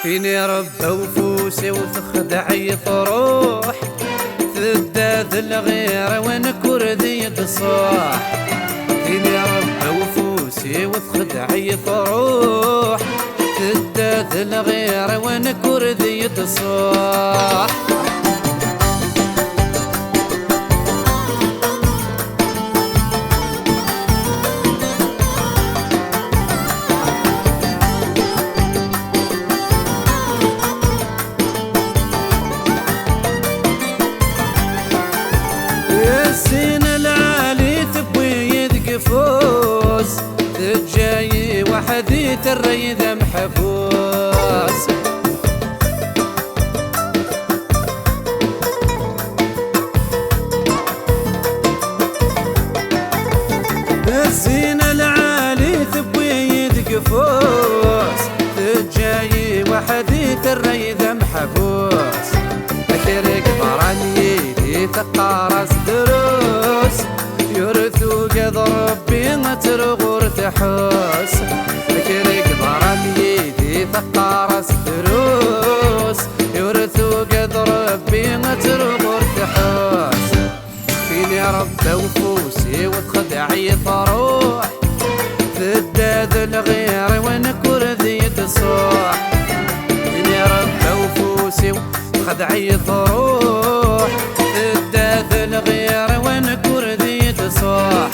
فيني ربى وفوسي وتخدعي فروح تداذ الغير ونكر ذي الصاح. فيني ربى وفوسي وتخدعي فروح تداذ الغير ونكر ذي الصاح. السين العالي ثبوي قفوس تجاي وحديث الريد محفوس. السين العالي ثبوي قفوس تجاي وحديث الريد محفوس. أكرك براني تقارس دروس يرثو قد ربي ترغور تحوس. فكرك ضرب يدي تقارس دروس يرثو قد ربي ترغور تحوس. فيني ربى وفوسي وتخدعي فروح تداذ الغير ونكر ذي الصاح. فيني ربى وفوسي وتخدعي فروح تداذ الغير ونكر ذي الصاح.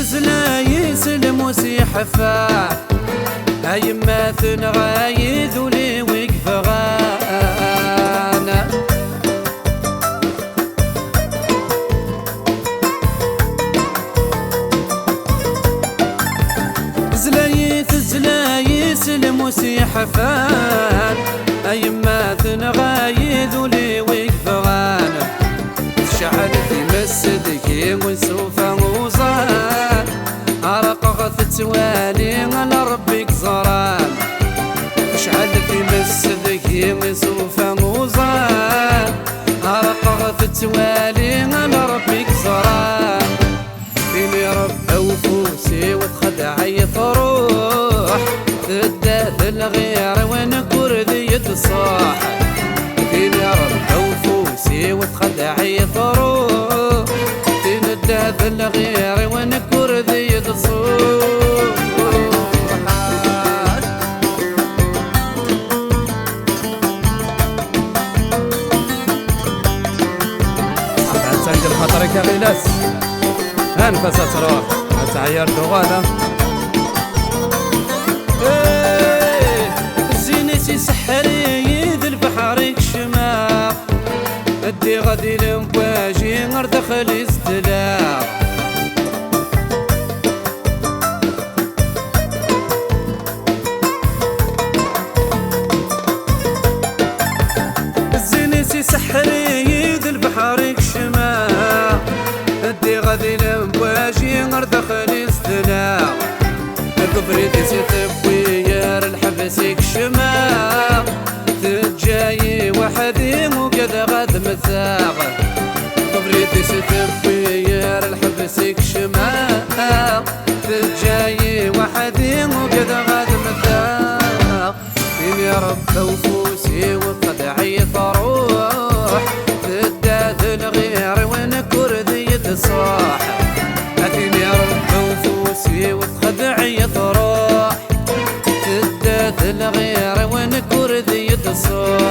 زلايث الموسي حفاح هيما ثنغايذ ولي وقف غانا. زلايث الموسي حفاح هيما ثنغايذ ولي وقف غانا. شعل في مسدك ونسوفا وصال عرق تتوالي على ربك زران. شعل في مسدك ونسوفا وصال عرق تتوالي على ربك زران. فيني ربى وفوسي وتخدعي فروح تداذ الغير ونكر ذي الصاح. فيني ربى وفوسي وتخدعي فروح تداذ الغير ونكر ذي الصاح. تنقل خطرك يا غلاس انفس تروح تعير دغاله. زينتي سحري ذي بحرك شماغ ادي غادي لمواجي غير دخل استلاغ. زينتي سحري ذي بحرك شماغ ادي غادي لمواجي غير دخل استلاغ. كبريتي ستبوير الحبسك شماغ تجاي وحدي وقد غاد مثاغ. كبريتي ستبوير الحبسك شماغ تجاي وحدي وقد غاد مثاغ. فيني ربى وفوسي وتخدعي فروح تداذ الغير ونكر ذي الصاح. فيني ربى وفوسي وتخدعي فروح تداذ الغير ونكر ذي الصاح.